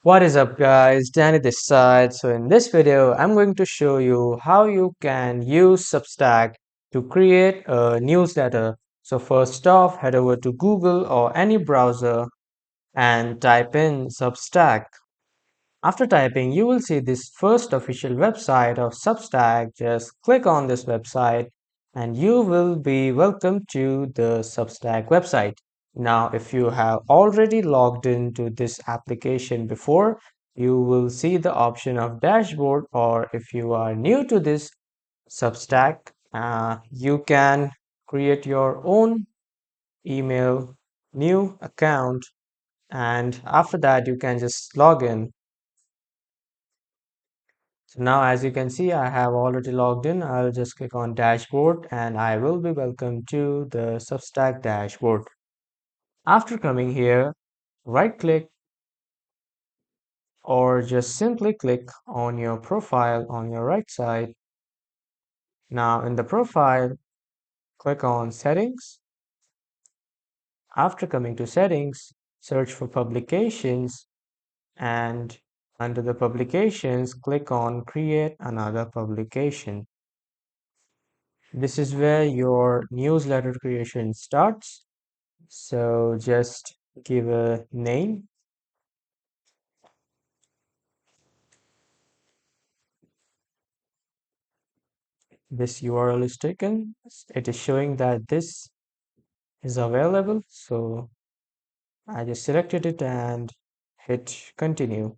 What is up guys, Danny this side. So in this video, I'm going to show you how you can use Substack to create a newsletter. So first off, head over to Google or any browser and type in Substack. After typing, you will see this first official website of Substack. Just click on this website and you will be welcome to the Substack website. Now, if you have already logged into this application before, you will see the option of dashboard, or if you are new to this Substack, you can create your own email, new account, and after that, you can just log in. So now as you can see, I have already logged in. I'll just click on dashboard and I will be welcome to the Substack dashboard. After coming here, right click or just simply click on your profile on your right side. Now in the profile, click on settings. After coming to settings, search for publications and under the publications, click on create another publication. This is where your newsletter creation starts. So just give a name. This URL is taken. It is showing that this is available. So I just selected it and hit continue.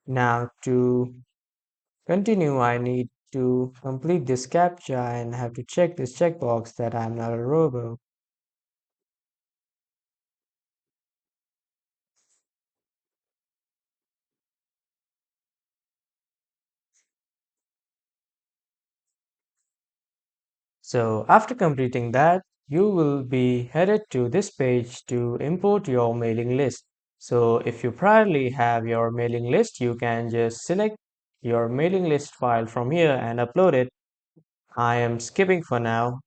Now to continue, I need to complete this CAPTCHA and have to check this checkbox that I'm not a robot. So after completing that, you will be headed to this page to import your mailing list. So if you priorly have your mailing list, you can just select your mailing list file from here and upload it. I am skipping for now,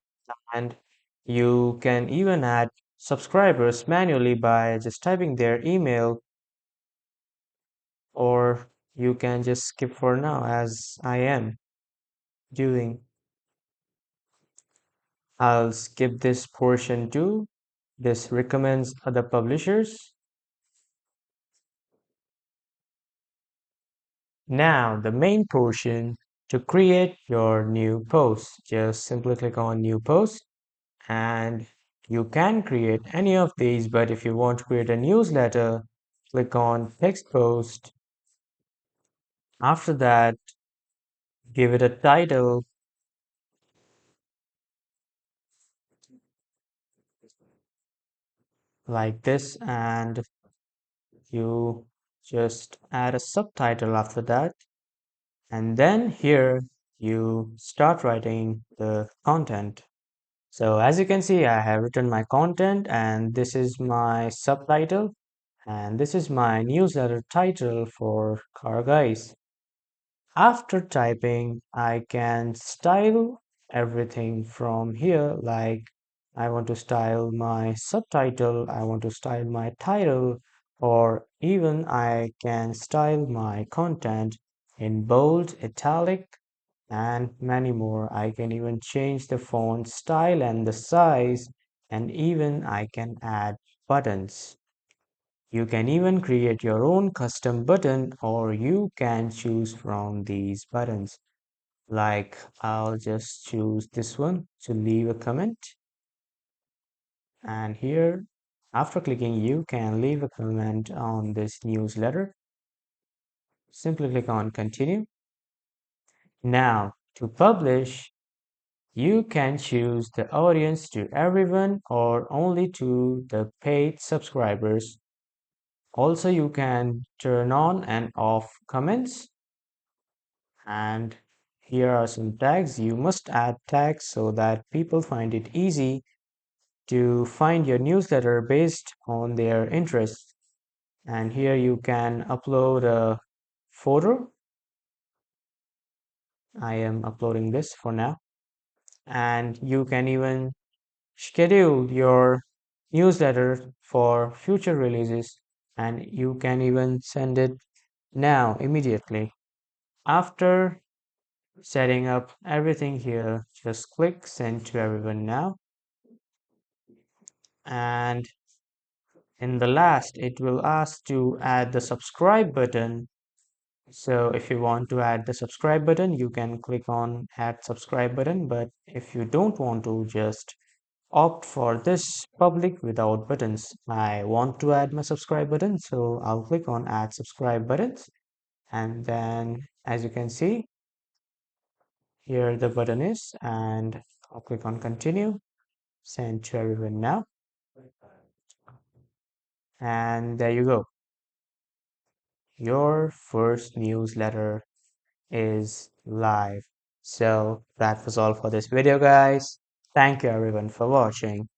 and you can even add subscribers manually by just typing their email, or you can just skip for now as I am doing. I'll skip this portion too. This recommends other publishers. Now, the main portion to create your new post. Just simply click on new post and you can create any of these, but if you want to create a newsletter, click on text post. After that, give it a title like this, and you just add a subtitle after that. And then here you start writing the content. So as you can see, I have written my content and this is my subtitle and this is my newsletter title for Car Guys. After typing, I can style everything from here. Like I want to style my subtitle, I want to style my title, or even I can style my content in bold, italic, and many more. I can even change the font style and the size, and even I can add buttons. You can even create your own custom button, or you can choose from these buttons. Like I'll just choose this one to leave a comment. And here, after clicking, you can leave a comment on this newsletter. Simply click on continue. Now to publish, you can choose the audience to everyone or only to the paid subscribers. Also, you can turn on and off comments. And here are some tags. You must add tags so that people find it easy to find your newsletter based on their interests. And here you can upload a photo. I am uploading this for now. And you can even schedule your newsletter for future releases. and you can even send it now immediately. After setting up everything here, just click send to everyone now, and in the last it will ask to add the subscribe button. So if you want to add the subscribe button, you can click on add subscribe button, but if you don't want to, just opt for this public without buttons. I want to add my subscribe button, so I'll click on add subscribe buttons, and then as you can see here the button is, and I'll click on continue, send to everyone now, and there you go. Your first newsletter is live. So that was all for this video, guys. Thank you everyone for watching.